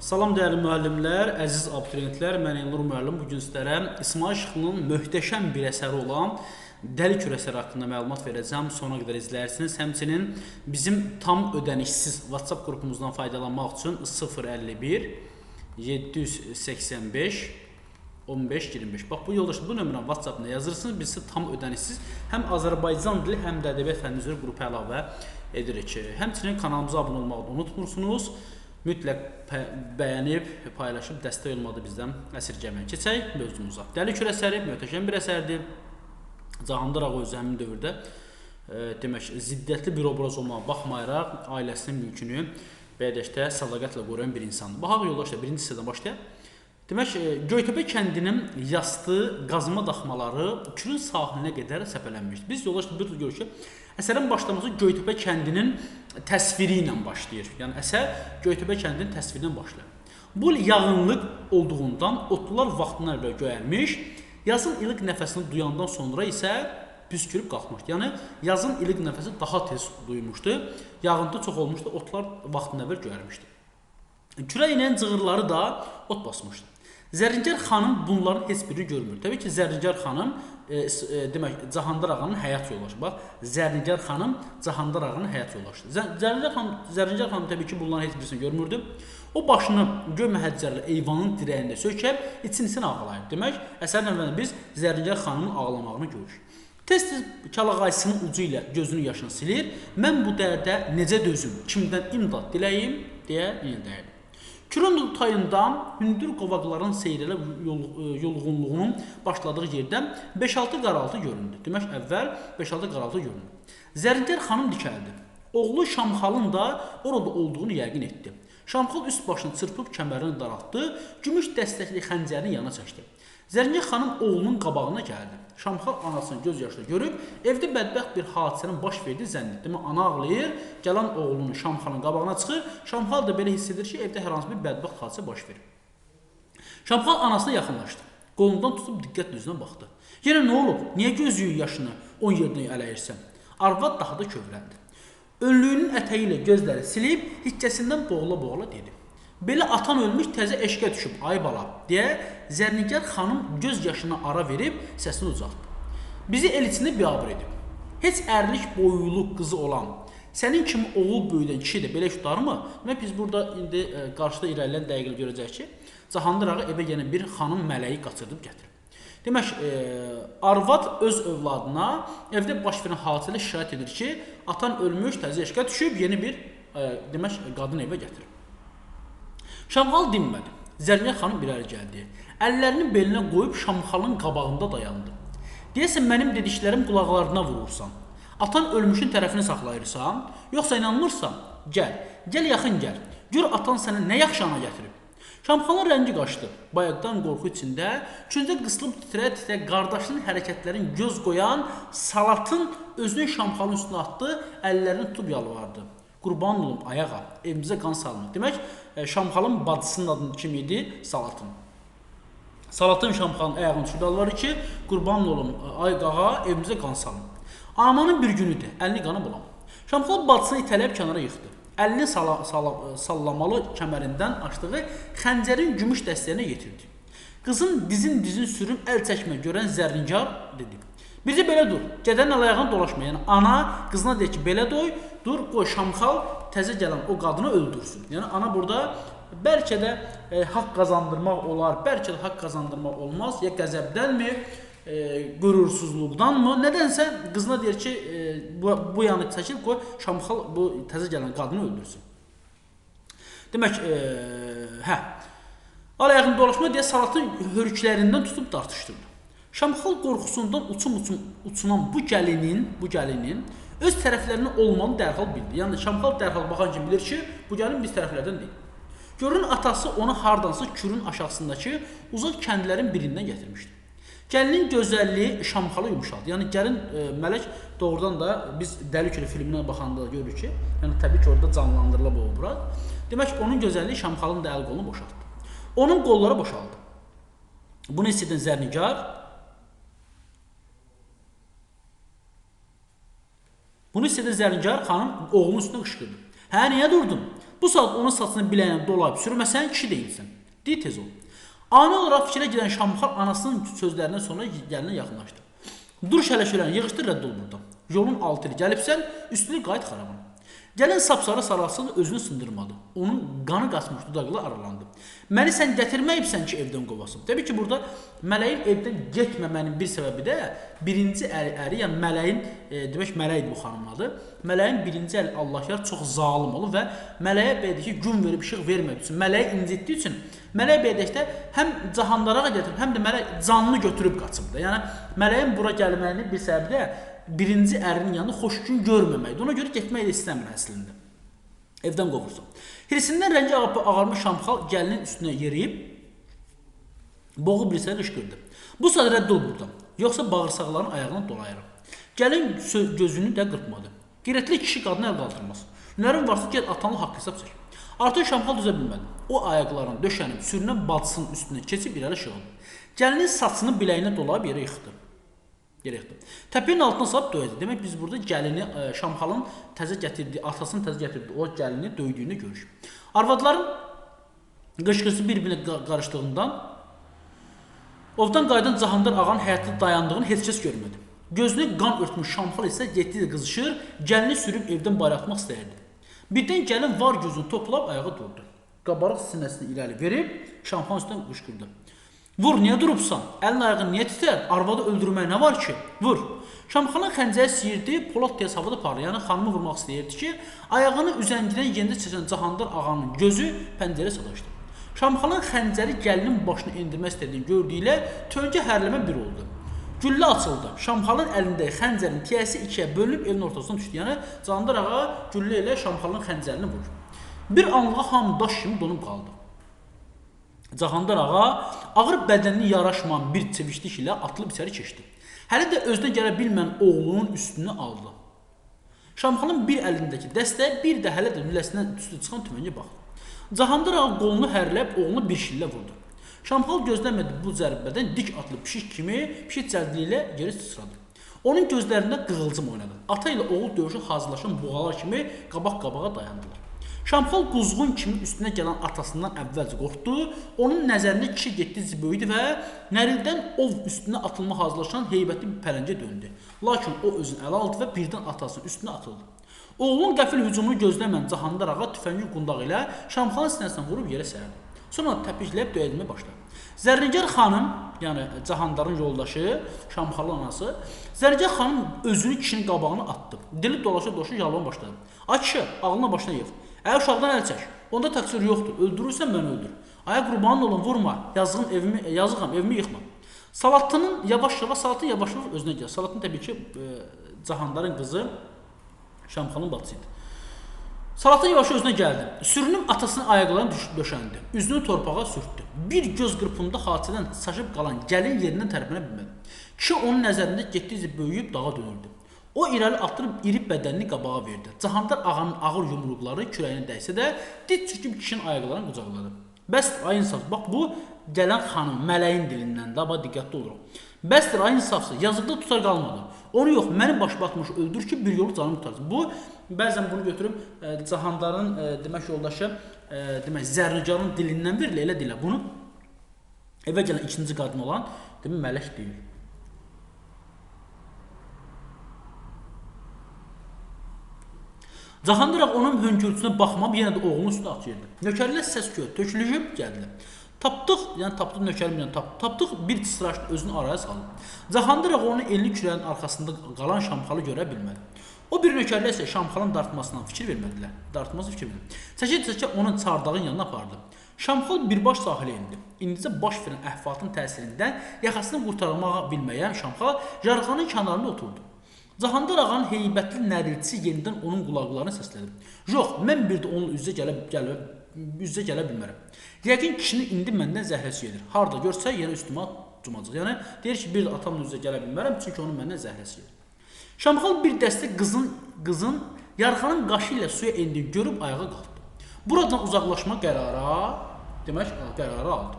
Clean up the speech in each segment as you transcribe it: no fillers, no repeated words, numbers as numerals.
Salam dəyərli müəllimlər, əziz abituriyentlər, mən Elnur müəllim. Bugün sizlərə İsmail Şıxlının möhtəşəm bir əsəri olan Dəli Kür əsəri haqqında məlumat verəcəm. Sona qədər izləyirsiniz. Həmçinin bizim tam ödənişsiz WhatsApp qrupumuzdan faydalanmaq üçün 051 785 15-25. Bax, bu yoldaşlar, bu nömrəni WhatsApp-da yazırsınız. Biz sizi tam ödənişsiz həm Azərbaycan dili, həm də ədəbiyyat fənni üzrə qrupa əlavə edirik. Həmçinin kanalımıza abunə olmağı da unutmursunuz. Mütləq bəyənib, paylaşıb, dəstək olmadı bizdən əsirgəməyin. Keçək mövzumuza. Dəli Kür əsəri möhtəşəm bir əsərdir. Cahandır Ağa özü həmin dövrdə demək, ziddiyyətli bir obraz olmağa baxmayaraq, ailəsinin mülkünü Bədəşdə sədaqətlə qoruyan bir insandır. Baxaq yoldaşlar, birinci hissədən başlayaq. Demək, Göytəpə kəndinin yastı qazma daxmaları Kürün sahilinə qədər səpələnmişdir. Biz yoldaşlar görürük ki, əsərin başlaması Göytəpə kəndinin təsviri ilə başlayır. Yəni əsər Göytəpə kəndinin təsviri ilə başlayır. Bu yağınlıq olduğundan otlular vaxtından əvvəl göyərmiş, yazın ilıq nəfəsini duyandan sonra isə püskürüb qalxmışdı. Yəni yazın ilıq nəfəsi daha tez duymuşdu. Yağıntı çox olmuşdu, otlar vaxtından əvvəl göyərmişdi. Kürə inən cığırları da ot basmışdı. Zərrincar xanım bunların heç birini görmür. Təbii ki, Zərrincar xanım demək, Cahandır Ağanın həyat yoldaşı. Bax, Zərrincar xanım Cahandır Ağanın həyat yoldaşıdır. Zərrincar xanım təbii ki, bunların heç birisini görmürdü. O başını göy məhəccərli eyvanın dirəyində sökəb, için-için ağlayıb. Demək, əsərin əvvəlində biz Zərrincar xanımın ağlamağını görürük. Tez-tez çalağaysının ucu ilə gözünün yaşını silir. Mən bu dərdə necə dözüm, kimdən imdad diləyim, deyə inildəyir. Kürün tayından hündür qovaqların seyrələ yolğunluğunun başladığı yerdən 5-6 qaraltı göründü. Demək, əvvəl 5-6 qaraltı göründü. Zərrincar xanım dikəldi. Oğlu Şamxalın da orada olduğunu yəqin etdi. Şamxal üst başını çırpıb kəmərini daraltdı, gümüş dəstəkli xəncərini yana çəkdi. Zərrincar xanım oğlunun qabağına gəldi. Şamxal anasını göz yaşlı görüb, evdə bədbəxt bir hadisənin baş verdiyi zənn etdi. Ana ağlayır, gələn oğlunun Şamxalın qabağına çıxır. Şamxal da belə hiss edir ki, evdə hər hansı bir bədbəxt hadisə baş verir. Şamxal anasına yaxınlaşdı. Qolundan tutub diqqətlə üzünə baxdı. Yenə nə olub? Niyə gözünün yaşını 10 yerdən ələyirsən? Arvad daha da kövrəldi. Önlüyünün ətəyi ilə gözləri silib, hiccəsindən boğula-boğula dedi. Belə atan ölmüş, təzə eşqə düşüb, ay bala, deyə Zərrincar xanım göz yaşına ara verib səsini ucaltdı. Bizi el içində biabır edib. Heç ərlik boylu qızı olan, sənin kimi oğul böyüdən kişi də belə tutarmı? Biz burada indi qarşıda irəlilən dəqiqələ görəcək ki, Cahandır Ağa evə yenə bir xanım mələyi qaçırdıb gətirib. Demək, arvad öz övladına evdə baş verən hadisələ şikayət edir ki, atan ölmüş, təzə eşqə düşüb, yeni bir demək, qadın evə gətirib. Şamxal dinmədi. Zərrincar xanım irəli gəldi. Əllərini belinə qoyub Şamxalın qabağında dayandı. Deyəsən, mənim dediklərim qulaqlarına vurursan. Atan ölmüşün tərəfini saxlayırsan, yoxsa inanmırsan, gəl yaxın gəl. Gör atan sənə nə yaxşı ana gətirib. Şamxalın rəngi qaçdı. Bayaqdan qorxu içində, küncə qısılıb titrə-titrə qardaşının hərəkətlərini göz qoyan Salatın özünü Şamxalın üstünə atdı, əllərini tutub yalvardı. Qurban olum ayağa, evimizə qan salma. Demək, Şamxalın bacısının adını kim idi? Salatın. Salatın Şamxalın ayağını tutulurlar ki, qurban olum ay qağa, evimizə qan salma. Amanın bir günüdür, əlini qana bulam. Şamxal bacısını itələyib kənara yıxdı. Əlini sallamalı kəmərindən açdığı xəncərin gümüş dəstəyinə yetirdi. Qızın dizin sürüm əl çəkmə görən Zərrincar dedi. Bircə belə dur, gədənin əl-ayağını dolaşma. Yəni, ana qızına deyir ki, belə dur, qoy Şamxal təzə gələn o qadını öldürsün. Yəni, ana burada bəlkə də haqq qazandırmaq olar, bəlkə də haqq qazandırmaq olmaz. Ya qəzəbdənmi, qürursuzluqdanmı? Nədənsə qızına deyir ki, bu yanı çəkib, qoy Şamxal bu təzə gələn qadını öldürsün. Demək, əl-ayağını dolaşma deyə Salatın hörüklərindən tutub dartışdırdı. Şamxal qorxusundan uçunan bu gəlinin öz tərəflərinin olmanı dərhal bildi. Yəni, Şamxal dərhal baxan kimi bilir ki, bu gəlin biz tərəflərdən deyil. Görün, atası onu hardansa Kürün aşağısındakı uzaq kəndlərin birindən gətirmişdi. Gəlinin gözəlliyi Şamxalı yumuşaldı. Yəni, gəlin mələk doğrudan da biz Dəli Kür filminə baxanda görürük ki, yəni təbii ki, orada canlandırılıb o obraz. Demək ki, onun gözəlliyi Şamxalın da əl qolunu boşaltdı. Onun qolları boşaldı. Bunu hiss edən Zərrincar xanım oğlunun üstünə qışqırdı. Hə, niyə durdun? Bu saat onun saçını biləyinə dolayıb sürməsən, kişi deyilsən. Deyir tez ol. Ani olaraq fikrə gedən Şamxal anasının sözlərindən sonra gəlinə yaxınlaşdı. Dur şələşöləni yığışdır, rədd ol buradan. Yolun altı ilə gəlibsən, üstünü qayıt xarabana. Gəlin sapsarı saralsın özünü sındırmadı. Onun qanı qaçmış dudaqları aralandı. Məni sən gətirməyibsən ki, evdən qovasın. Təbii ki, burada mələyin evdən getməmənin bir səbəbi də birinci əri, yəni mələyin, demək mələkdir bu xanımın adı. Mələyin birinci əli Allah yar çox zalim olub və mələyə belə ki, gün verib işıq vermədiyi üçün, mələyi incitdiyi üçün mələk bədəkdə həm cahandara gətirib, həm də mələk canını götürüb qaçıb da. Yəni mələyin bura gəlməyinin bir səbəbi də birinci ərinin yanında xoş gün görməməkdir. Ona görə getmək də istəmir əslində. Evdən qovursun. Hirsindən rəngi ağarmış Şamxal gəlinin üstünə yeriyib, boğu bir sələ qışqırdı. Bu saat rədd ol buradan, yoxsa bağırsaqların ayağına dolayarım. Gəlin gözünü də qırpmadı. Qeyrətli kişi qadına əl qaldırmaz. Hünərin varsa gəl atanlı haqq hesab çək. Artıq Şamxal düzə bilmədi. O ayaqlarını döşənib, sürünən bacısının üstünə keçib irəli şığıldı. Gəlinin saçını biləyinə dolayıb yerə yıxdı. Təpənin altına salıb döyəcək. Demək biz burada gəlini Şamxalın təzə gətirdiyi, atasının təzə gətirdiyi o gəlini döydüyünü görürük. Arvadların qışqırısı bir-birinə qarışdığından ovdan qayıdan Cahandar ağanın həyatda dayandığını heç kəs görmədi. Gözünü qan örtmüş Şamxal isə getdi qızışır, gəlini sürüb evdən bayratmaq istəyirdi. Birdən gəlin var gözünü toplayıb ayağa durdu. Qabarıq sinəsini irəli verib Şamxalın üstündən qışqırdı. Vur, niyə durubsan? Əlin ayağını niyə titər? Arvadı öldürmək nə var ki? Vur. Şamxalın xəncəri siyirdi, Polad tez havada parlayır. Yəni xanımı vurmaq istəyirdi ki, ayağını üzəngidən yendə çəkən Cahandar ağanın gözü pəncərəyə sataşdı. Şamxalın xəncəri gəlinin başını endirmək istədiyini gördüyülə tönkə hərləmə bir oldu. Güllə açıldı. Şamxalın əlindəki xəncərin tiyəsi ikiyə bölünüb evin ortasına düşdü. Yəni Cahandar ağa güllə ilə Şamxalın xəncərini vurur. Bir anlığa hamı daş kimi donub qaldı. Cahandar ağa ağır bədənini yaraşmayan bir çevişlik ilə atılıb içəri keçdi. Hələ də özünə gələ bilməyən oğlunun üstünü aldı. Şamxalın bir əlindəki dəstəyə, bir də hələ də lüləsindən üstü çıxan tüfəngə baxdı. Cahandar ağa qolunu hərləyib oğlunu bir şillə vurdu. Şamxal gözləmədi bu zərbədən dik atılıb pişik cəldliyi ilə geri sıçradı. Onun gözlərində qığılcım oynadı. Ata ilə oğul döyüşə hazırlaşan buğalar kimi qabaq-qabağa dayandılar. Şamxal quzğun kimi üstünə gələn atasından əvvəlcə qorxdu. Onun nəzərində kişi getdi böyüdü və nərildən ov üstünə atılma hazırlaşan heybətli bir pələngə döndü. Lakin o özünü ələ aldı və birdən atasının üstünə atıldı. Oğlun qəfil hücumunu gözləməyən Cahandar ağa tüfəngin qundağı ilə Şamxalın sinəsindən vurub yerə sərdi. Sonra təpikləyib döyəlməyə başladı. Zərnigar xanım, yəni Cahandarın yoldaşı, Şamxalın anası, Zərnigar xanım özünü kişinin qabağına atdı. Dili dolaşa-dolaşa yalvarmağa başladı. Ay kişi, ağlına başına yev. Əgər uşaqdan əl çək, onda təqsir yoxdur, öldürürsən məni öldür. Aya qurbanın olun, vurma, yazığam, evimi yıxma. Salatın yavaş-yavaş özünə gəl. Salatın təbii ki, Cahandarın qızı Şamxalın bacısı idi. Salatın yavaş özünə gəldi. Sürünün atasının ayaqlarını döşəndi. Üzünü torpağa sürtdü. Bir göz qırpımında hadisədən saçıb qalan gəlin yerindən tərpənə bilmədi. Kişi onun nəzərində getdikcə böyüyüb dağa dönürdü. O irəli atılıb iri bədənini qabağa verdi. Cahandar ağanın ağır yumruqları kürəyinə dəysə də, dit çürküb kişinin ayaqlarını qucaqladı. Bəsdir, ay insaf. Bax, bu gələn xanım mələyin dilindən də, diqqətli oluruq. Bəsdir, ay insafsa, yazıqda tutar qalmadı. Onu yox, məni baş batmış öldür ki, bir yolu canım tutarsın. Bu, bəzən bunu götürüb Cahandarın demək yoldaşı, demək Zərnicarın dilindən verilir, elə dilə. Bunu evə gələn ikinci qadın olan, demək mələk deyil. Cahandar ağa onun hönkürtüsünə baxmayıb yenə də oğlunun üstünə atırdı. Nökərlər səs gördü, tökülüb gəldilər. Tapdıq nökərimlə tapdıq bir sıraşdı özünü araya saldı. Cahandar ağa onun elini kürəyin arxasında qalan Şamxalı görə bilmədi. O bir nökərlər isə Şamxalın dartmasından fikir vermədilər. Çəkə onun çardağın yanına apardı. Şamxal birbaş sahilə indi. İndicə baş verən əhvalatın təsirindən yaxasını qurtarmağa bilməyən Şamxal yarğanın kənarında oturdu. Cahandar ağanın heybətli nəriltisi yenidən onun qulaqlarını səslədi. Yox, mən bir də onunla üz-üzə gələ bilmərəm. Yəqin kişini indi məndən zəhrəsi gedir. Harda görsə yenə üstümə cumacaq. Yəni deyir ki, bir də atamla üz-üzə gələ bilmərəm, çünki onun məndən zəhrəsi gedir. Şamxal bir dəstə qızın yarğanın qaşı ilə suya endiyini görüb ayağa qalxdı. Buradan uzaqlaşma qərarı aldı.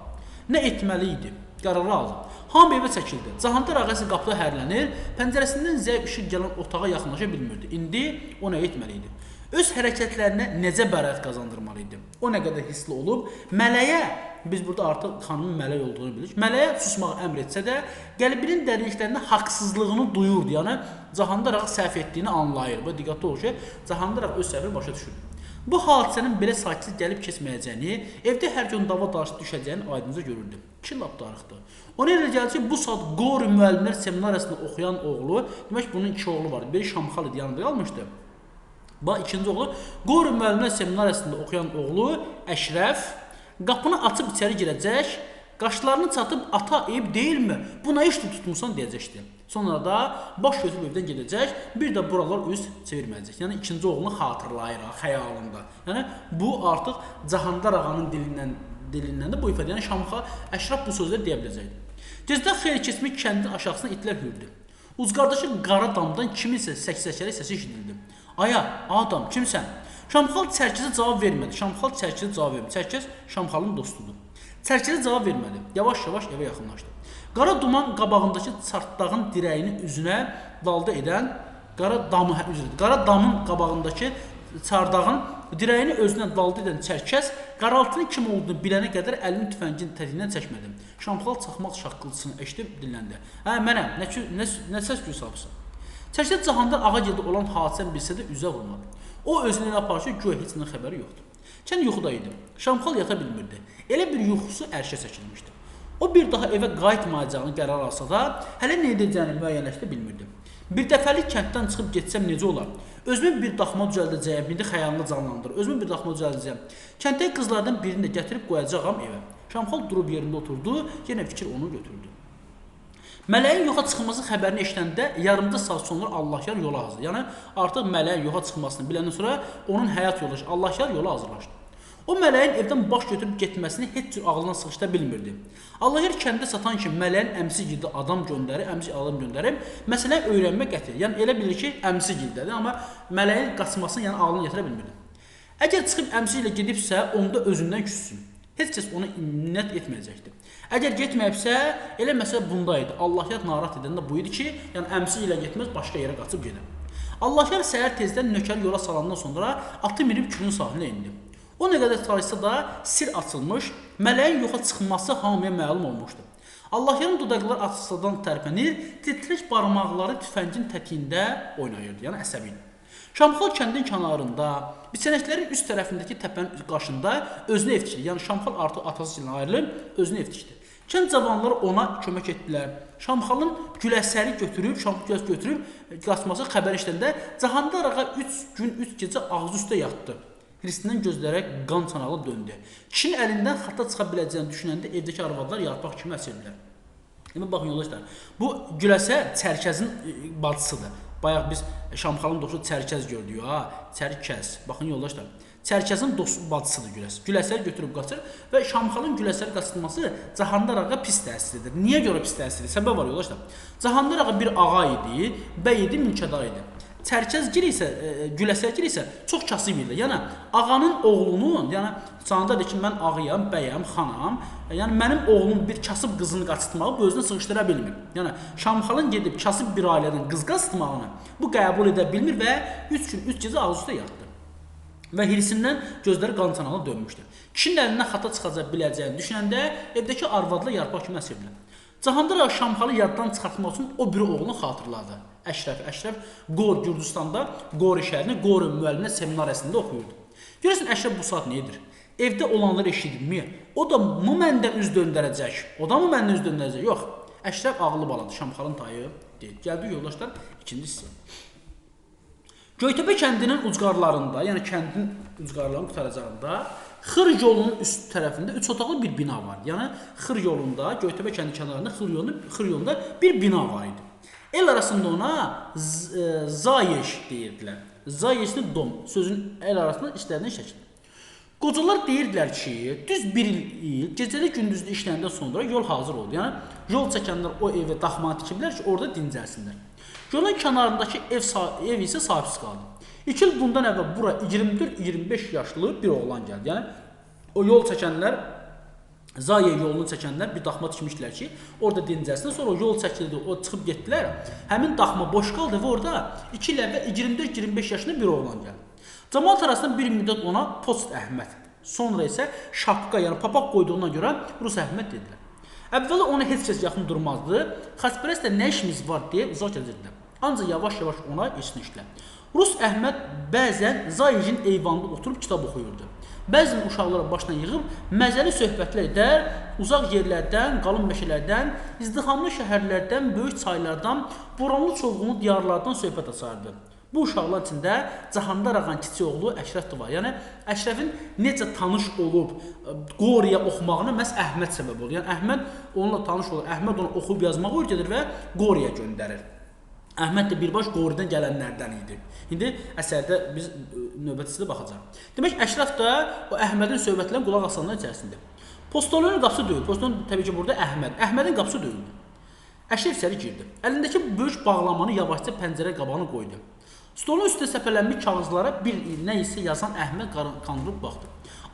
Nə etməli idi? Qərarı aldı. Hamı evə çəkildi. Cahandar ağa isə qapıda hərlənir, pəncərəsindən zəif işıq gələn otağa yaxınlaşa bilmirdi. İndi o nə etməli idi? öz hərəkətlərinə necə bəraət qazandırmalı idi? O nə qədər hissli olub, mələyə, biz burada artıq xanımın mələk olduğunu bilirik, mələyə susmağı əmr etsə də, qəlbinin dərinliklərində haqsızlığını duyurdu, yəni Cahandır ağa səhv etdiyini anlayır. Bu diqqətli olur ki, Cahandır ağa öz səhvini başa düşür. Bu hadisənin belə sakit gəlib keçməyəcəyini, evdə hər gün dava daşı düşəcəyini aydınca görürdü. Ki, lap darıxdı. Ona elə gəldi ki, bu saat Qori müəllimlər seminariyasında oxuyan oğlu, demək bunun 2 oğlu vardı, biri Şamxal idi, yanında qalmışdı. İkinci oğlu, Qori müəllimlər seminariyasında oxuyan oğlu Əşrəf qapını açıb içəri girəcək, qaşlarını çatıb ata eyib deyilmi, buna işlə tutmuşsan deyəcəkdi. Sonra da baş götürüb evdən gedəcək, bir də buralar üz çevirməyəcək. Yəni ikinci oğlunu xatırlayır, xəyalında. Yəni bu artıq Cahandar ağanın dilindən də bu ifadə, yəni Şamxal Əşrəf bu sözləri deyə biləcəkdi. Gecdən xeyli keçmək kəndin aşağısına itlər hürdü. Uzqardakı qara damdan kiminsə səksəkəli səsi eşidildi. Aya, adam, kimsən? Şamxal Çərkəzə cavab vermədi. Çərkəz Şamxalın dostudur. Çərkəzə cavab vermədi. Yavaş-yavaş evə yaxınlaşdı. Qara duman qabağındakı çartdağın dirəyini üzünə dalda edən, qara damın qabağındakı çardağın dirəyini özünə dalda edən Çərkəz qaraltının kim olduğunu bilənə qədər əlini tüfəngin tətiyindən çəkmədi. Şamxal çaxmaq şaqqıltısını eşidib dilləndi. Hə, mənəm, nə səs küy salırsan? Çərkəz Cahandar ağa gəldi olan hadisəni bilsə də üzə vurmadı. O özünə elə aparır ki, güya heç nə xəbəri yoxdur. Kənd yuxuda idi. Şamxal yata bilmirdi. Elə bir yuxusu ərşə çəkilmişdi. O bir daha evə qayıtmayacağını qərar alsa da, hələ nə edəcəyini müəyyənləşdirə bilmirdi. Bir dəfəlik kənddən çıxıb getsəm necə olar? Özümə bir daxma düzəldəcəyəm, indi xəyalını canlandırır. Özümə bir daxma düzəldəcəyəm. Kənddəki qızlardan birini də gətirib qoyacağam evə. Şamxal durub yerində oturdu, yenə fikir onu götürdü. Mələyin yoxa çıxması xəbərini eşidəndə yarımda saat sonra Allahyar yola hazırlaşdı. Yəni artıq mələyin yoxa çıxmasını biləndən sonra onun həyat yoldaşı Allahyar yola hazırlaşdı. O mələyin evdən baş götürüb getməsini heç cür ağlına sıxışdıra bilmirdi. Allahyar kəndə satan kimi mələyin əmsi gildə adam göndərib, məsələni öyrənmək qətir. Yəni elə bilir ki, əmsi gildədir, amma mələyin qaçmasını yəni ağlına gətirə bilmirdi. Əgər çıxıb əmsi ilə gedibsə, onda özündən küssün. Heç kəs ona minnət etməyəcəkdir. Əgər getməyibsə, elə məsələ bunda idi. Allahyar narahat edən də bu idi ki, yəni əmsi ilə getməz, başqa yerə qaçıb gedir. Allahyar səhər tezdən nökəri yola salandan sonra atı minib külün sahilinə indi. O nə qədər çalışsa da sir açılmış, mələyin yoxa çıxması hamıya məlum olmuşdu. Allahyarın dodaqları açıqsadan tərpənir, titrək barmaqları tüfəngin tətiyində oynayırdı, yəni əsəbi idi. Şamxal kəndin kənarında, biçənəklərin üst tərəfindəki təpənin qarşında özünə ev tikdi. Yəni Şamxal artıq atası ilə ayrılıb özünə ev tikdi. Kənd cavanları ona kömək etdilər. Şamxalın güləsəri götürüb qaçması xəbər eşidəndə Cahandar ağa 3 gün 3 gecə ağzı üstə yatdı. Hirsindən gözlərə qan çanağı döndü. Kişinin əlindən xata çıxa biləcəyini düşünəndə evdəki arvadlar yarpaq kimi əsirdilər. Baxın yoldaşlar, bu güləsə Çərkəzin bacısıdır. Bayaq biz Şamxalın dostu Çərkəz gördük, Çərkəz. Baxın yoldaşlar, Çərkəzin bacısıdır güləs. Güləsəri götürüb qaçır və Şamxalın güləsəri qaçırması Cahandar ağa pis təsiridir. Niyə görə pis təsiridir? Səbəb var yoldaşlar. Cahandar ağa bir ağa idi, bəy idi, mülkədar idi. Çərkəzgil isə, güləsərgil isə çox kasıb idi. Yəni ağanın oğlunun, yəni canında deyir ki, mən ağayam, bəyəm, xanam. Yəni mənim oğlum bir kasıb qızını qaçırtmağı bu özünə sığışdıra bilmir. Yəni Şamxalın gedib kasıb bir ailədən qız qaçırtmağını bu qəbul edə bilmir və 3 gün 3 gecə ağzı üstə yatdı. Və hirsindən gözləri qan çanağına dönmüşdü. Kişinin əlindən xata çıxacaq biləcəyini düşünəndə evdəki arvadla yarpaq kimi əsirdilər. Cahandar ağa Şamxalı yaddan çıxartmaq üçün o biri oğlunu xatırladı. Əşrəf Gürcüstanda Qori şəhərində Qori müəllimlər seminariyasında oxuyurdu. Görəsən Əşrəf bu saat nə edir? Evdə olanları eşidilmir. O da mı məndən üz döndərəcək? Yox. Əşrəf ağıllı baladır. Şamxalın tayı deyil. Gəldik yoldaşlar ikinci hissəyə. Göytəpə kəndinin ucqarlarında, yəni kəndin ucqarlarının qutaracağında Xır yolunun üst tərəfində 3 otaqlı bir bina var. Yəni Xır yolunda, Göytəpə kəndi kənarında Xır yolunda bir bina var idi. El arasında ona Zayeş deyirdilər. Zayeşli dom sözün el arasında işlərindən şəkildir. Qocalar deyirdilər ki, düz bir il gecəli gündüzlü işləndən sonra yol hazır oldu. Yəni yol çəkənlər o evə daxma tikiblər ki, orada dincəlsinlər. Yolun kənarındakı ev isə sahibsiz qaldı. 2 il bundan əvvəl bura 24-25 yaşlı bir oğlan gəldi. Yəni o yol çəkənlər, Zaye yolunu çəkənlər bir daxma tikmişdilər ki, orada dincəlsinlər. Sonra o yol çəkildi, o çıxıb getdilər. Həmin daxma boş qaldı və orada 2 il əvvəl 24-25 yaşında bir oğlan gəldi. Cəmaət arasında bir müddət ona Post Əhməd, sonra isə şapka, yəni papaq qoyduğuna görə Rus Əhməd dedilər. Əvvəla ona heç kəs yaxın durmazdı. Xaçpərəstlə nə işimiz var deyə uzaq gəzirdilər. Ancaq yavaş-yavaş ona eşitmişdilər. Rus Əhməd bəzən Zayicin eyvanında oturub kitab oxuyurdu. Bəzən uşaqları başına yığıb məzəli söhbətlər edər, uzaq yerlərdən, qalın meşələrdən, izdihamlı şəhərlərdən, böyük çaylardan, boranlı çovğunlu diyarlardan söhbət açardı. Bu uşaqlar içində Cahandar ağanın kiçik oğlu Əşrəf də var. Yəni Əşrəfin necə tanış olub Qoriya oxumağına məhz Əhməd səbəb olur. Yəni Əhməd onunla tanış olur. Əhməd onu oxuyub yazmağı öyrədir və Qoriya göndərir. Əhməd də birbaş Qoridən gələnlərdən idi. İndi əsərdə biz növbətçidə baxacağıq. Demək Əşrəf də o Əhmədin söhbətlərinə qulaq asanlar içərisində. Postolonun qapısı döyüldü. Postolon təbii ki burada Əhməd. Əhmədin qapısı döyüldü. Əşrəf içəri girdi. Əlindəki böyük bağlamanı yavaşca pəncərə qabağına qoydu. Stolun üstə səpələnmiş kağızlara bir nə isə yazan Əhməd qandırıb baxdı.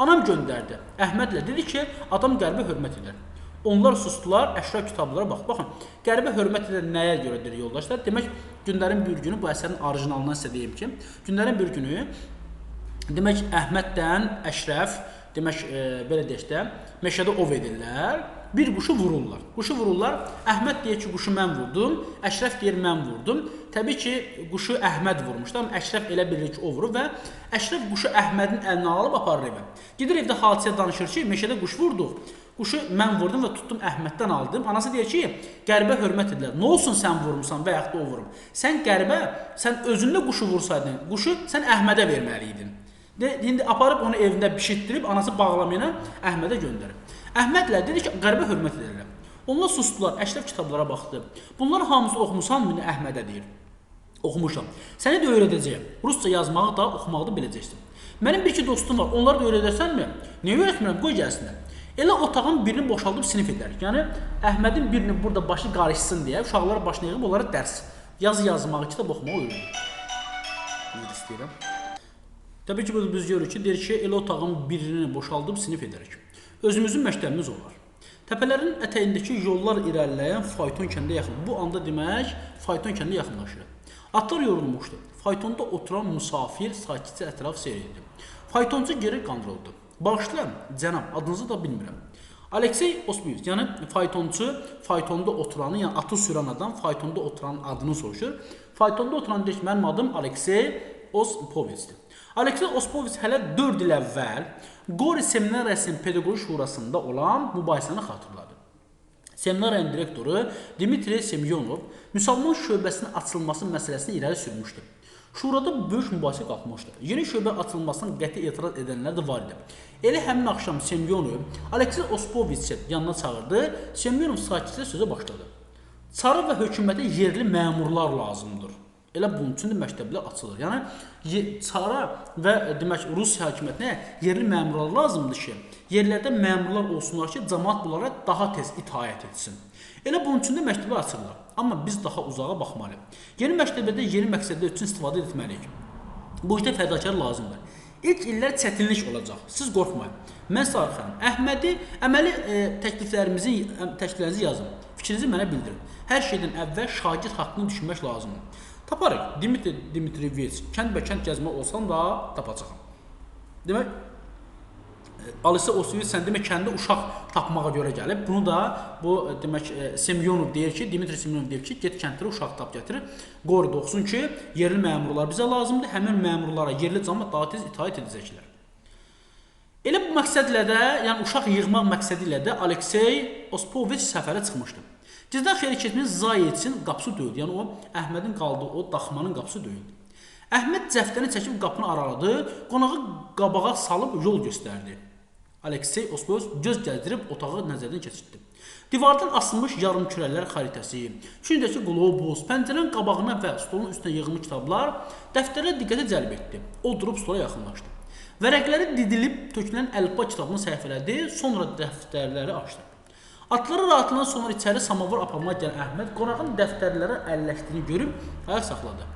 Anam göndərdi. Əhmədlə dedi ki, adam qəlbə hörmət edər. Onlar sustular, Əşrəf kitablara baxdı. Baxın, qəlbə hörmət edər nəyə görədir yoldaşlar? Demək, günlərin bir günü, bu əsərin orijinalından sizə deyim ki, günlərin bir günü, demək, Əhməddən Əşrəf, demək, belə deyək də, meşədə ov edirlər. Bir quşu vururlar. Quşu vururlar. Əhməd deyir ki, quşu mən vurdum. Əşrəf deyir, mən vurdum. Təbii ki, quşu Əhməd vurmuşdu. Amma Əşrəf elə bilir ki, o vurur və Əşrəf quşu Əhmədin əlinə alıb aparır evə. Gedir evdə hadisəyə danışır ki, meşədə quş vurduq. Quşu mən vurdum və tutdum Əhməddən aldım. Anası deyir ki, qərbə hörmət edirlər. Nə olsun sən vurmusan və yaxud da o vurum. Sən qərbə, sən özünlə quşu vursaydın, quşu sən Əhmədə verməliydin. İndi aparıb onu evində bişirtdirib, anası bağlamayla Əhmədə göndərir. Əhmədlə dedi ki, qərbə hörmət edirlər. Onlar sustular, Əşrəf kitablara baxdı. Bunların hamısı oxumusan mı? Əhmədə deyir. Oxumuşam. Səni də öyrədəcəyəm. Rusca yazmağı da, oxumağı da biləcəksən. Mənim bir iki dostum var, onları da öyrədərsənmi? Niyə öyrətmirəm? Qoy gəlsinlər. Elə otağın birini boşaldıb sinif edərik. Yəni, Əhmədin birini burada başı qarışsın deyə uşaqları başına yığıb onlara dərs. Yazı yazmağı, kitab oxumağı öyrədir. Bunu istəyirəm. Təbii ki, biz görürük ki, deyir ki, elə otağın birini boşaldıb sinif edərik. Özümüzün məktəbimiz olar. Təpələrin ətəyindəki yollar irəliləyən fayton kəndə yaxın. Bu anda demək, fayton kəndə yaxınlaşır. Atlar yorulmuşdu. Faytonda oturan musafir sakitcə ətraf seyr edirdi. Faytoncu geri qandırıldı. Bağışlayın, cənab, adınızı da bilmirəm. Aleksey Osipov, yəni faytonçu, faytonda oturanı, yəni atı sürən adam faytonda oturanın adını soruşur. Faytonda oturan deyir ki, mənim adım Aleksey Osipovicdir. Aleksey Osipovic hələ 4 il əvvəl Qori Seminariyasının Pedaqoji Şurasında olan mübahisəni xatırladı. Seminariyanın direktoru Dmitri Semyonov müsəlman şöbəsinin açılması məsələsini irəli sürmüşdü. Şurada böyük mübahisə qalxmışdı. Yeni şöbə açılmasına qəti etiraz edənlər də var idi. Elə həmin axşam Semyonov Aleksey Osipovici yanına çağırdı. Semyonov sakitcə sözə başladı. Çarı və hökumətə yerli məmurlar lazımdır. Elə bunun üçün də məktəblər açılır. Yəni, çara və demək, Rusiya hakimiyyətinə yerli məmurlar lazımdır ki, yerlərdə məmurlar olsunlar ki, cəmaət bunlara daha tez itaət etsin. Elə bunun üçün də məktəblər açılır. Amma biz daha uzağa baxmalıyıq. Yeni məktəbdə yeni məqsədlər üçün istifadə etməliyik. Bu işdə fədakar lazımdır. İlk illər çətinlik olacaq. Siz qorxmayın. Mən sarıxıram. Əhmədi, əməli təkliflərinizi yazın. Fikrinizi mənə bildirin. Hər şeydən əvvəl şagird haqqını düşünmək lazımdır. Taparıq. Dmitri Dmitrievich, kənd bə kənd gəzmək olsam da tapacağam. Demək, Aleksey Osipovic sən demək kəndə uşaq tapmağa görə gəlib. Bunu da bu demək Semyonov deyir ki, Dmitri Semyonov deyir ki, get kəndlərə uşaq tap gətirir. Qoridə oxusun ki, yerli məmurlar bizə lazımdır. Həmin məmurlara yerli cəmaət daha tez itaət edəcəklər. Elə bu məqsədlə də, yəni uşaq yığmaq məqsədi ilə də Aleksey Osipovic səfərə çıxmışdı. Gizdən xeyli keçmiş Zayeçin qapısı döyüldü. Yəni o Əhmədin qaldığı o daxmanın qapısı döyüldü. Əhməd cəftəni çəkib qapını araladı, qonağı qabağa salıb yol göstərdi. Aleksey Osipovic göz gəzdirib otağı nəzərdən keçirtdi. Divardan asılmış yarımkürələr xəritəsi, içindəki qlobus, pəncərənin qabağına və stolun üstünə yığılmış kitablar dəftərə diqqəti cəlb etdi. O durub stola yaxınlaşdı. Vərəqləri didilib tökülən əlifba kitabını səhifələdi, sonra dəftərləri açdı. Atları rahatlanan sonra içəri samavar aparmağa gələn Əhməd qonağın dəftərlərə əlləşdiyini görüb ayaq saxladı.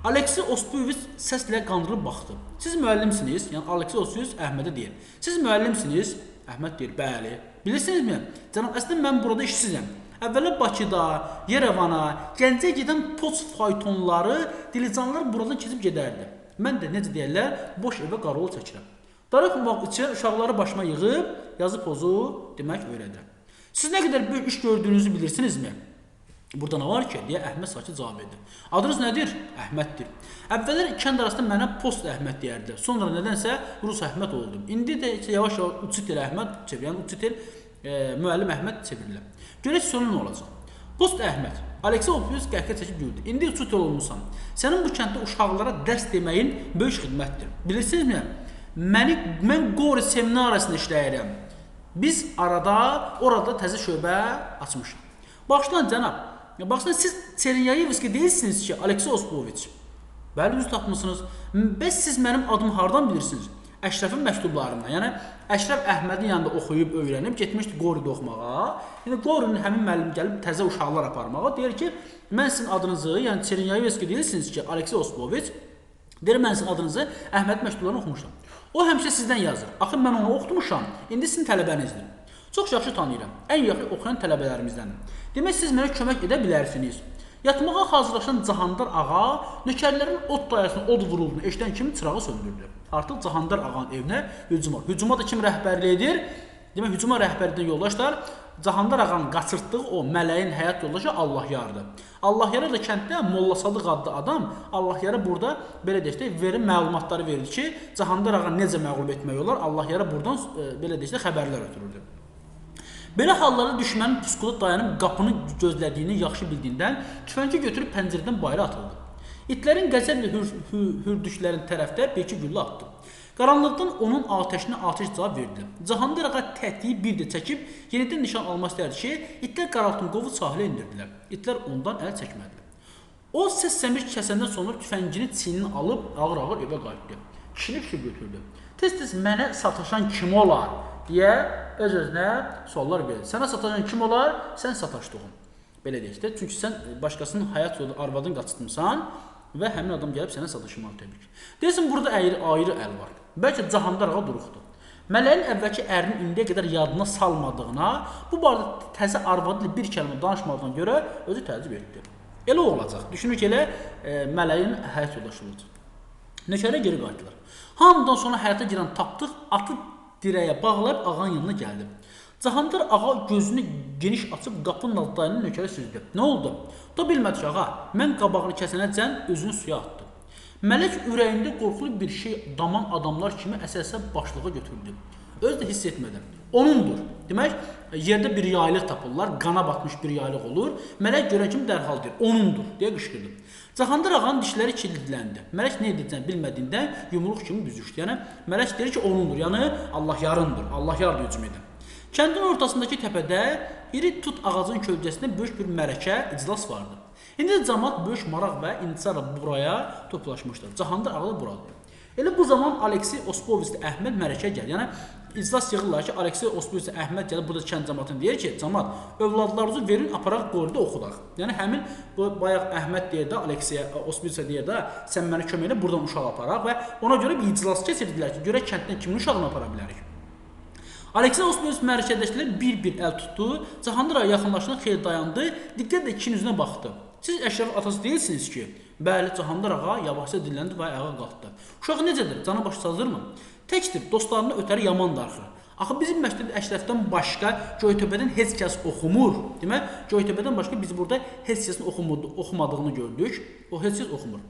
Aleksey Osipovic səslə qandırıb baxdı. Siz müəllimsiniz? Yəni Aleksey Osipovic Əhmədə deyir. Siz müəllimsiniz? Əhməd deyir, bəli. Bilirsinizmi? Cənab, əslində mən burada işsizəm. Əvvələ Bakıda, Yerevana, Gəncəyə gedən poçt faytonları, dilicanlar buradan keçib gedərdi. Mən də necə deyirlər, boş evə qarol çəkirəm. Darıxmamaq üçün uşaqları başıma yığıb, yazı pozu demək öyrədirəm. Siz nə qədər böyük iş gördüyünüzü bilirsinizmi? Burada nə var ki, deyə Əhməd sakit cavab verdi. Adınız nədir? Əhməddir. Əvvəllər kənd arasında mənə Post Əhməd deyərdilər. Sonra nədənsə Rus Əhməd oldum. İndi də yavaş-yavaş Uçitel Əhməd çevrilir. Yəni Uçitel müəllim Əhməd çevrilir. Görək sonu nə olacaq? Post Əhməd. Aleksey Opiyus qəhqə çəkib güldü. İndi Uçitel olmusan. Sənin bu kənddə uşaqlara dərs deməyin böyük xidmətdir. Bilirsinizmi? Mən Qori seminariyasında işləyirəm. Biz orada təzə şöbə açmışıq. Bağışlayın cənab. Baxın, siz Çernyayevski deyilsiniz ki, Aleksey Ospoviç. Bəli, düz tapmışsınız. Bəs siz mənim adımı hardan bilirsiniz? Əşrəfin məktublarından. Yəni, Əşrəf Əhmədin yanında oxuyub, öyrənib, getmişdi Qoridə oxumağa. Yəni, Qorinin həmin müəllim gəlib təzə uşaqlar aparmağa. Deyir ki, mən sizin adınızı, yəni Çernyayevski deyilsiniz ki, Aleksey Ospoviç. Deyir, mən sizin adınızı Əhmədin məktublarını oxumuşam. O həmişə sizdən yazır. Axı, mən onu oxutmuşam. İndi sizin tələbənizdir. Çox yaxşı tanıyıram. Ən yaxşı oxuyan tələbələrimizdən. Demək, siz mənə kömək edə bilərsiniz. Yatmağa hazırlaşan Cahandar ağa nökərlərin ot dayasının od vurulduğunu eşidən kimi çırağı söndürdü. Artıq Cahandar ağanın evinə hücum var. Hücuma da kim rəhbərlik edir? Demək, hücuma rəhbərliyindən yoldaşlar Cahandar ağanın qaçırtdığı o mələyin həyat yoldaşı Allahyardır. Allahyara da kənddə Molla Sadıq adlı adam Allahyara burada belə deyək, verin məlumatları verir ki, Cahandar ağa necə məğlub etmək olar? Allahyara buradan belə deyək, xəbərlər ötürürdü. Belə hallarda düşmənin puskuda dayanıb qapını gözlədiyini yaxşı bildiyindən tüfəngi götürüb pəncərədən bayıra atıldı. İtlərin qəzəblə hürdüklərin tərəfdə bir-iki güllə atdı. Qaranlıqdan onun atəşinə atəş cavab verdi. Cahandar ağa tətiyi bir də çəkib yenidən nişan almaq istərdi ki, itlər Qaraltınqovu sahilə indirdilər. İtlər ondan əl çəkmədilər. O səs səmir kəsəndən sonra tüfəngini çiynini alıb ağır-ağır evə qayıtdı. Kişini götürdü. Tez-tez mənə sataşan kim olar? deyə öz-özünə suallar verir. Sənə sataşan kim olar? Sən sataşdığın. Belə deyək də. Çünki sən başqasının həyat yolu arvadını qaçırtmısan və həmin adam gəlib sənə sataşmalı təbii ki. Deyəsən, burada ayrı əl var. Bəlkə Cahandar ağa duruxdur. Mələyin əvvəlki ərinin indiyə qədər yadına salmadığına, bu barədə təzə arvadı ilə bir kəlmə danışmadığına görə özü təəccüb etdi. Elə olacaq. Düşünür ki, elə mələyin həyat yoldaşı olacaq. Nökərə geri qayıtdılar. Hamıdan sonra həyata girən tapdıq, atı dirəyə bağlayıb ağanın yanına gəldi. Cahandar ağa gözünü geniş açıb qapının altlarını nökərə süzdü. Nə oldu? Da bilmədik ağa. Mən qabağını kəsənəcən özünü suya atdı. Mələk ürəyində qorxulu bir şey daman adamlar kimi əsə-əsə başlığa götürdü. Özü də hiss etmədən. Onundur. Demək, yerdə bir yaylıq tapırlar, qana batmış bir yaylıq olur. Mələk görən kimi dərhal deyir, onundur, deyə qışqırdı. Cahandar ağanın dişləri kilidləndi. Mələk nə edəcəyini bilmədiyindən yumruq kimi büzüşdü. Yəni, mələk deyir ki, onundur, yəni Allahyarındır, Allahyar hücum edir. Kəndin ortasındakı təpədə iri tut ağacın kölgəsində böyük bir mərəkə, iclas vardı. İndi də cəmaət böyük maraq və intisarla buraya toplaşmışlar. Cahandar ağa da buradır. Elə bu zaman Aleksey Ospoviç Əhməd mərəkə gəlir. Yəni, iclas yığırlar ki, Aleksey Ospoviç Əhməd gəlir, burada kənd cəmaatını deyir ki, cəmaat, övladlarınızı verin, aparaq Qoridə oxudaq. Yəni, həmin bu bayaq Əhməd deyir də, Aleksey Ospoviç deyir də, sən məni kömək elə, buradan uşaq aparaq və ona görə bir iclas keçirdilər ki, görək kənddən kimin uşağını apara bilərik. Aleksey Ospoviç mərəkədəkilər bir-bir əl tutdu, Cahandar ağa yaxınlaşına xeyli dayandı, diqqətlə ikinin üzünə baxdı. Siz Əşrəf atası deyilsiniz ki? Bəli, Cahandar ağa yavaşca dilləndi və ayağa qalxdı. Uşaq necədir? Cana başı sazırmı? Təkdir, dostlarına ötəri yaman darxır. Axı bizim məktəbdə Əşrəfdən başqa Göytəbədən heç kəs oxumur. Demək, Göytəbədən başqa biz burada heç kəsin oxumadığını gördük. O heç kəs oxumur.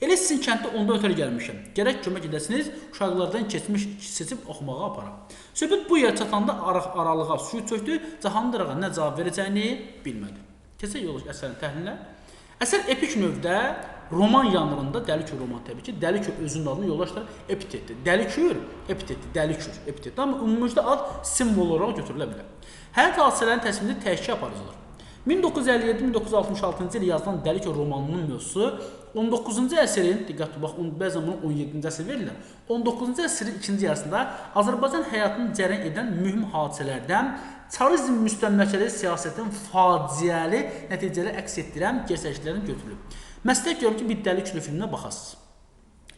Elə sizin kənddə ondan ötəri gəlmişəm. Gərək kömək edəsiniz, uşaqlardan keçmiş seçib oxumağa aparaq. Söhbət bu yer çatanda aralığa suyu çöktü, Cahandar ağa nə cavab verəcəyini bilmədi. Keçək yolu əsərin təhlilinə. Əsər epik növdə roman yanrında Dəlikür roman təbii ki, Dəlikür özünün adını yoldaşlar epitetdir. Dəlikür epitetdir, Dəlikür epitetdir. Amma ümumilikdə ad simvol olaraq götürülə bilər. Həyat hadisələrin təsvirində təhkik aparıcıdır. 1957-1966-cı il yazılan Dəlikür romanının mövzusu 19-cu əsrin, diqqətli bax, bəzən bunu 17-ci əsr verirlər. 19-cu əsrin ikinci yarısında Azərbaycan həyatını cərəyan edən mühüm hadisələrdən Çarizm müstəmləkəli siyasətin faciəli nəticələri əks etdirən gerçəkliklərini götürülüb. Məsləhət görürəm ki, bir Dəlikür filminə baxasınız.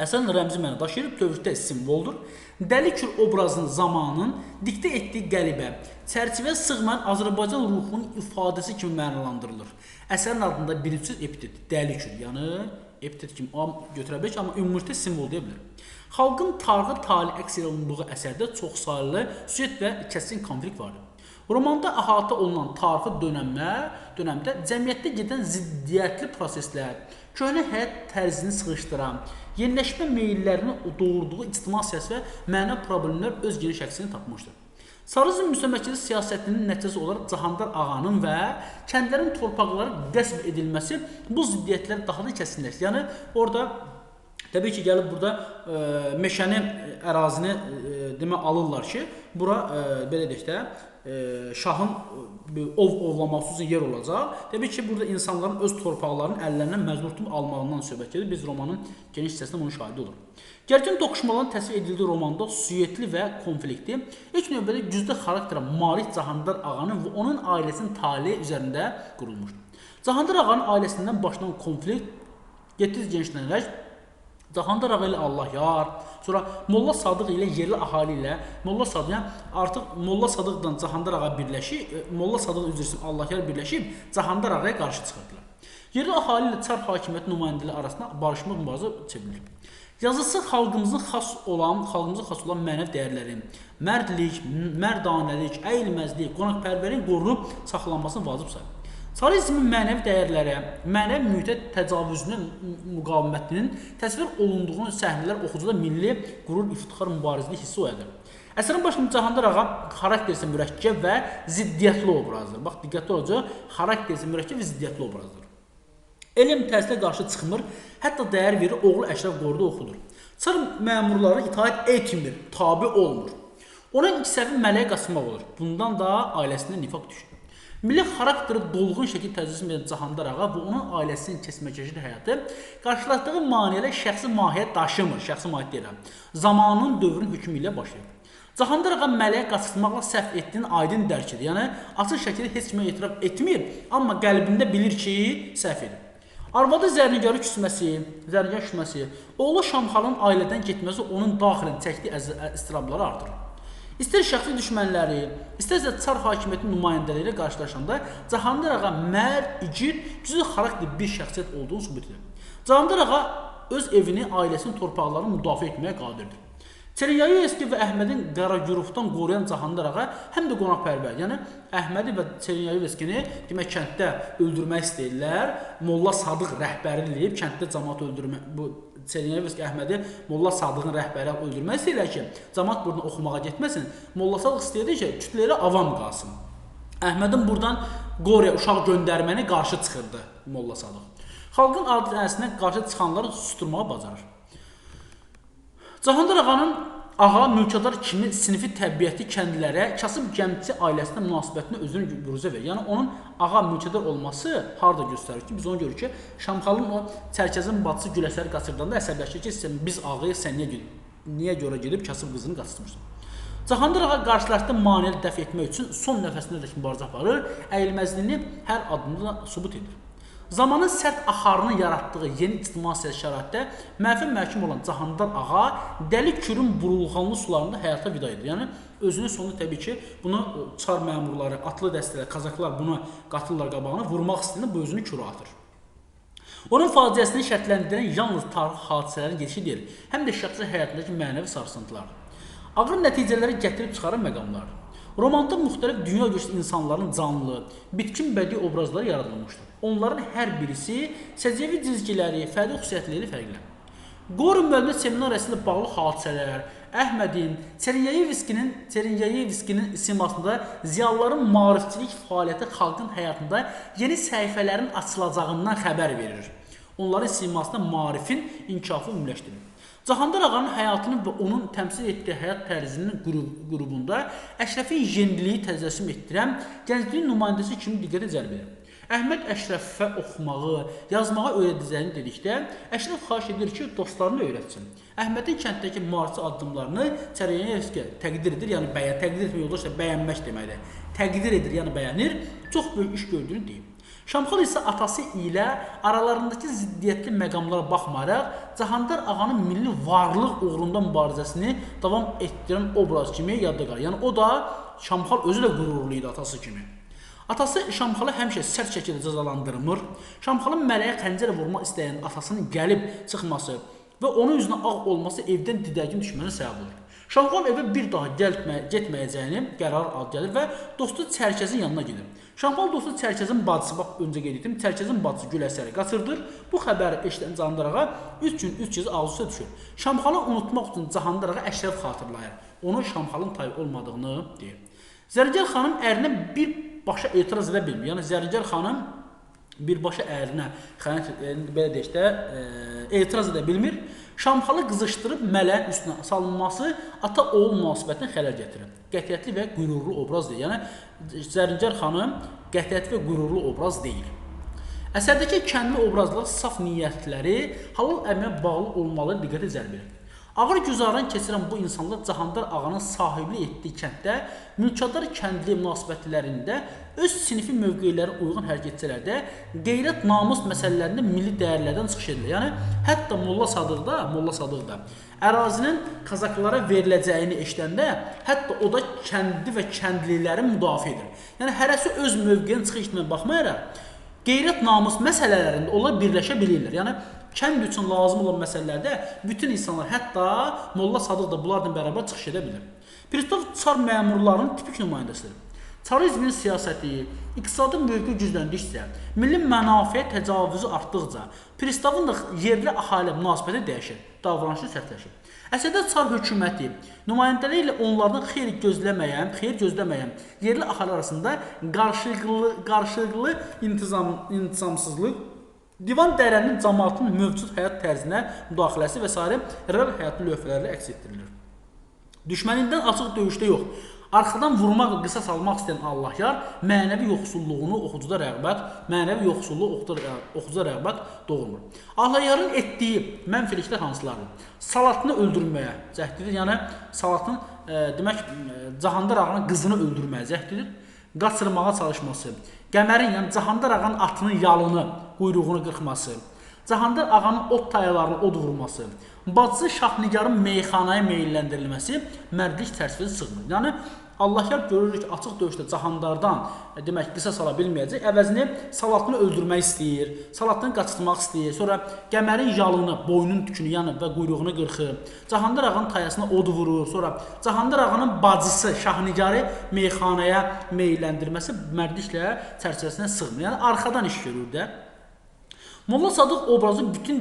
Əsən rəmzi mənə daşıyıb, dövrdə simvoldur. Dəlikür obrazının zamanın diktə etdiyi qəlibə, çərçivəyə sığmayan Azərbaycan ruhunun ifadəsi kimi mənalandırılır. Əsərin adında birinci epitet Dəlikür, yəni epitet kimi götürə bilər ki, amma ümumilikdə simvol deyə bilər. Xalqın tarixi tali əks olunduğu əsərdə çoxsaylı süjet və kəskin konflikt vardır. Romanda əhatə olunan tarixi dönəmdə cəmiyyətdə gedən ziddiyyətli proseslər, köhnə həyat tərzini sıxışdıran, yeniləşmə meyillərini doğurduğu ictimai siyasi və mənəvi problemlər öz geniş əksini tapmışdır. Sarızm müstəmləkəçi siyasətinin nəticəsi olaraq Cahandar ağanın və kəndlərin torpaqları qəsb edilməsi bu ziddiyyətləri daha da kəsinləşdi. Yəni orada təbii ki, gəlib burada meşəni, ərazini demək alırlar ki, bura belə deyək də şahın ovlaması üçün yer olacaq. Təbii ki, burada insanların öz torpaqlarının əllərindən məcbur tutub almağından söhbət gedir. Biz romanın geniş hissəsində bunun şahidi oluruq. Gərgin toqquşmaların təsvir edildiyi romanda süjetli və konflikti ilk növbədə güclü xarakterə malik Cahandar ağanın və onun ailəsinin taleyi üzərində qurulmuşdur. Cahandar ağanın ailəsindən başlanan konflikt getdikcə genişlənərək Cahandar ağa ilə Allah yar, sonra Molla Sadıq ilə yerli əhali ilə Molla Sadıq, yəni artıq Molla Sadıqla Cahandar ağa birləşib, Molla Sadıq üzrə Allah yar birləşib Cahandar ağaya qarşı çıxırdılar. Yerli əhali ilə çar hakimiyyəti nümayəndələri arasında barışmaq mübarizə çevrilir. Yazısı xalqımıza xas olan mənəvi dəyərlərin, mərdlik, mərdanəlik, əyilməzlik, qonaqpərvərin qorunub saxlanmasını vacib sayır. Çarizmin mənəvi dəyərlərə, mənəvi mühitə təcavüzünün müqavimətinin təsvir olunduğu səhnələr oxucuda milli qürur, iftixar, mübarizlik hissi oyadır. Əsərin başında Cahandar ağa xarakterisi mürəkkəb və ziddiyyətli obrazdır. Bax, diqqətli olacaq, xarakterisi mürəkkəb və ziddiyyətli obrazdır. Elm təhsilə qarşı çıxmır, hətta dəyər verir, oğlu Əşrəf Qorda oxudur. Çar məmurları itaat etmir, tabi olmur. Ona ilk səhvi mələyə qaçmaq olur. Bundan da ailəsində nifaq düşür. Milli xarakteri dolğun şəkildə təcrübə edən Cahandar ağa və onun ailəsinin kəsməkeşli həyatı qarşılaşdığı maneələr şəxsi mahiyyət daşımır, şəxsi mahiyyət deyirəm. Zamanın, dövrün hökmü ilə başlayır. Cahandar ağa mələyə qaçırtmaqla səhv etdiyini aydın dərk edir. Yəni, açıq şəkildə heç kimə etiraf etmir, amma qəlbində bilir ki, səhv edir. Arvadı zərnigarı küsməsi, oğlu Şamxalın ailədən getməsi onun daxilən çəkdiyi istirabları artırır. İstər şəxsi düşmənləri, istərsə çar hakimiyyətin nümayəndələri ilə qarşılaşanda Cahandar ağa mərd, igid, güclü xarakterli bir şəxsiyyət olduğunu sübut edir. Cahandar ağa öz evini, ailəsinin torpaqlarını müdafiə etməyə qadirdir. Çernyayevski və Əhmədin Qaragüruhdan qoruyan Cahandar ağa həm də qonaqpərvər, yəni Əhmədi və Çernyayevskini demək kənddə öldürmək istəyirlər. Molla Sadıq rəhbəri eləyib kənddə cəmaət öldürmək, bu Çernyayevski Əhmədi Molla Sadığın rəhbəri öldürmək istəyirlər ki, cəmaət buradan oxumağa getməsin. Molla Sadıq istəyirdi ki, kütlələrə avam qalsın. Əhmədin buradan Qoraya uşaq göndərməni qarşı çıxırdı Molla Sadıq. Xalqın adəsinə qarşı çıxanları susturmağı bacarır. Cahandar ağanın ağa mülkədar kimi sinifi təbiəti kəndlilərə, kasıb gəmçi ailəsinə münasibətini özünü büruzə verir. Yəni onun ağa mülkədar olması harda göstərir ki, biz onu görürük ki, Şamxalın o Çərkəzin bacısı Güləsəri qaçırdanda əsəbləşir ki, biz ağayı sən niyə görə gedib kasıb qızını qaçırmışsın. Cahandar ağa qarşılaşdığı maneəli dəf etmək üçün son nəfəsinə dək mübarizə aparır, əyilməzliyini hər adımda sübut edir. Zamanın sərt axarını yaratdığı yeni ictimai şəraitdə məfhum məhkum olan Cahandar ağa dəli kürün burulğanlı sularında həyata vida edir. Yəni özünün sonunda təbii ki, bunu çar məmurları, atlı dəstələr, kazaklar buna qatırlar qabağına, vurmaq istəyində bu özünü kürə atır. Onun faciəsini şərtləndirən yalnız tarix hadisələrin gedişi deyil, həm də şəxsi həyatındakı mənəvi sarsıntılardır. Ağır nəticələri gətirib çıxaran məqamlardır. Romanda müxtəlif dünya görüşü insanların canlı, bitkin bədii obrazları yaradılmışdır. Onların hər birisi səciyyəvi cizgiləri, fərdi xüsusiyyətləri fərqlənir. Qorun müəllimə seminariyası ilə bağlı hadisələr, Əhmədin, Çernyayevskinin simasında ziyalıların maarifçilik fəaliyyəti xalqın həyatında yeni səhifələrin açılacağından xəbər verir. Onların simasında maarifin inkişafı ümumiləşdirir. Cahandar ağanın həyatını və onun təmsil etdiyi həyat tərzinin qrubunda Əşrəfin yeniliyi təcəssüm etdirən gəncliyin nümayəndəsi kimi diqqətə cəlb edir. Əhməd Əşrəfə oxumağı, yazmağı öyrədəcəyini dedikdə, Əşrəf xahiş edir ki, dostlarını öyrətsin. Əhmədin kənddəki müharisə addımlarını Çernyayevskiyə təqdir edir, yəni təqdir etmək yoldaşsa bəyənmək deməkdir. Təqdir edir, yəni bəyənir, çox böyük iş gördüyünü deyib. Şamxal isə atası ilə aralarındakı ziddiyyətli məqamlara baxmayaraq, Cahandar ağanın milli varlıq uğrunda mübarizəsini davam etdirən obraz kimi yadda qalır. Yəni o da Şamxal özü də qürurlu idi atası kimi. Atası Şamxalı həmişə sərt şəkildə cəzalandırmır. Şamxalın mələyə xəncərlə vurmaq istəyən atasının gəlib çıxması və onun üzünə ağ olması evdən didərgin düşmənə səbəb olur. Şamxal evə bir daha getməyəcəyini qərar al gəlir və dostu Çərkəzin yanına gedir. Şamxal dostu Çərkəzin bacısı, bax öncə qeyd etdim, Çərkəzin bacısı Güləsəri qaçırdır. Bu xəbəri eşidən Cahandar ağa 3 gün 3 gecə ağzı düşür. Şamxalı unutmaq üçün Cahandar ağa Əşrəf xatırlayır. Onu Şamxalın tayı olmadığını deyir. Zərgər xanım ərinə birbaşa etiraz edə bilmir. Yəni Zərgər xanım birbaşa ərinə belə deyək də etiraz edə bilmir. Şamxalı qızışdırıb mələyin üstünə salınması ata-oğul münasibətini xələl gətirir. Qətiyyətli və qürurlu obraz deyil. Yəni Zərgər xanım qətiyyətli və qürurlu obraz deyil. Əsərdəki kəndli obrazlar saf niyyətləri halal əmələ bağlı olmalı diqqəti cəlb edir. Ağır güzardan keçirən bu insanlar Cahandar ağanın sahibli etdiyi kənddə mülkədar kəndli münasibətlərində öz sinifi mövqeləri uyğun hərəkət etsələr də qeyrət, namus məsələlərində milli dəyərlərdən çıxış edilir. Yəni hətta Molla Sadıq da ərazinin Kazaklara veriləcəyini eşidəndə hətta o da kəndi və kəndliləri müdafiə edir. Yəni hərəsi öz mövqeyinin çıxış etməyinə baxmayaraq qeyrət, namus məsələlərində onlar birləşə bilirlər. Yəni kənd üçün lazım olan məsələlərdə bütün insanlar, hətta Molla Sadıq da bunlarla bərabər çıxış edə bilir. Pristav çar məmurlarının tipik nümayəndəsidir. Çarizmin siyasəti, iqtisadi mövqe gücləndikcə, milli mənafiə təcavüzü artdıqca, pristavın da yerli əhali münasibəti dəyişir, davranışı sərtləşir. Əsərdə çar hökuməti nümayəndələri ilə onlardan xeyir gözləməyən yerli əhali arasında qarşılıqlı intizamsızlıq, divan dərənin cəmaatın mövcud həyat tərzinə müdaxiləsi və s. real həyatlı lövhələrlə əks etdirilir. Düşmənindən açıq döyüşdə yox, arxadan vurmaq, qisas almaq istəyən Allahyar mənəvi yoxsulluğunu oxucuda rəğbət doğurmur. Allahyarın etdiyi mənfiliklər hansılardır? Salatını öldürməyə cəhdidir, yəni Salatın demək Cahandar ağanın qızını öldürməyə cəhdidir. Qaçırmağa çalışması, Qəmərin, yəni Cahandar ağanın atının yalını, quyruğunu qırxması, Cahandar ağanın ot tayalarını od vurması, bacısı Şahnigarın meyxanaya meyilləndirilməsi mərdlik çərçivəsi sığmır. Yəni Allahyar görürük ki, açıq döyüşdə Cahandardan demək qisas ala bilməyəcək, əvəzini Salatını öldürmək istəyir, Salatını qaçırmaq istəyir, sonra Qəmərin yalını, boynun tükünü yanıb və quyruğunu qırxır, Cahandar ağanın tayasına od vurur, sonra Cahandar ağanın bacısı Şahnigarı meyxanaya meyilləndirməsi mərdliklə çərçivəsinə sığmır. Yəni arxadan iş görür də. Molla Sadıq obrazı bütün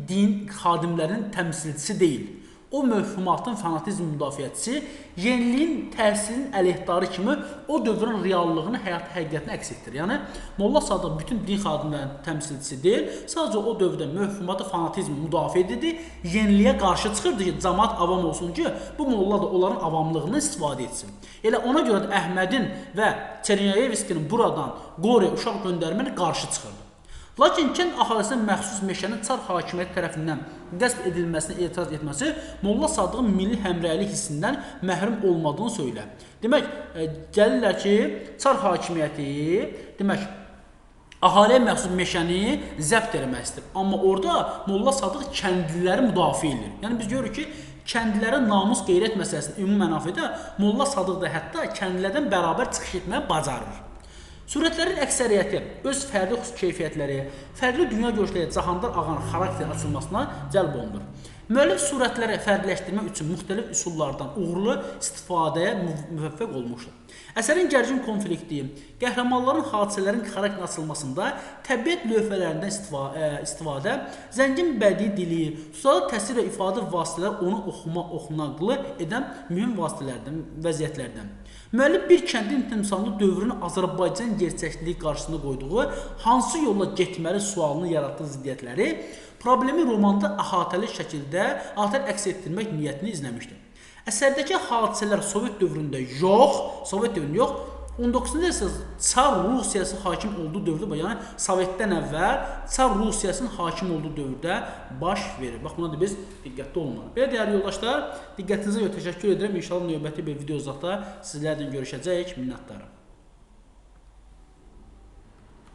din xadimlərinin təmsilçisi deyil. O mövhumatın fanatizm müdafiəçisi, yeniliyin təhsilin əleyhdarı kimi o dövrün reallığını, həyat həqiqətini əks etdirir. Yəni Molla Sadıq bütün din xadimlərinin təmsilçisi deyil, sadəcə o dövrdə mövhumatı fanatizm müdafiə edirdi, yeniliyə qarşı çıxırdı ki, cəmaat avam olsun ki, bu molla da onların avamlığından istifadə etsin. Elə ona görə də Əhmədin və Çernyayevskinin buradan Qore uşaq göndərməni qarşı çıxırdı. Lakin kənd əhalisinə məxsus meşənin çar hakimiyyəti tərəfindən qəsb edilməsinə etiraz etməsi Molla Sadığın milli həmrəylik hissindən məhrum olmadığını söylər. Demək, gəlirlər ki, çar hakimiyyəti, demək, əhaliyə məxsus meşəni zəbt eləmək istəyir. Amma orada Molla Sadıq kəndliləri müdafiə edir. Yəni biz görürük ki, kəndlilərin namus qeyrət məsələsində ümumi mənafiədə Molla Sadıq da hətta kəndlilərdən bərabər çıxış etməyə bacarır. Surətlərin əksəriyyəti öz fərqli keyfiyyətləri, fərqli dünya görüşləri Cahandar ağanın xarakteri açılmasına cəlb olunur. Müəllif surətləri fərqləşdirmək üçün müxtəlif üsullardan uğurlu istifadəyə müvəffəq olmuşdur. Əsərin gərgin konflikti, qəhrəmanların hadisələrin xarakterin açılmasında təbiət lövhələrindən istifadə, zəngin bədii dili, tutarlı təsvir və ifadə vasitələri onu oxunaqlı edən mühüm vəziyyətlərdən. Müəllif bir kəndin timsallı dövrünün Azərbaycan gerçəkliyi qarşısında qoyduğu hansı yolla getməli sualını yaratdığı ziddiyyətləri problemi romanda əhatəli şəkildə əks etdirmək niyyətini izləmişdir. Əsərdəki hadisələr Sovet dövründə yox, 19-cu əsrdə Çar Rusiyası hakim olduğu dövrdə, yəni Sovetdən əvvəl Çar Rusiyasının hakim olduğu dövrdə baş verir. Bax, buna da biz diqqətli olmalıyıq. Belə dəyərli yoldaşlar, diqqətinizə görə təşəkkür edirəm. İnşallah növbəti bir videozada sizlərlə görüşəcəyik. Minnətdarım.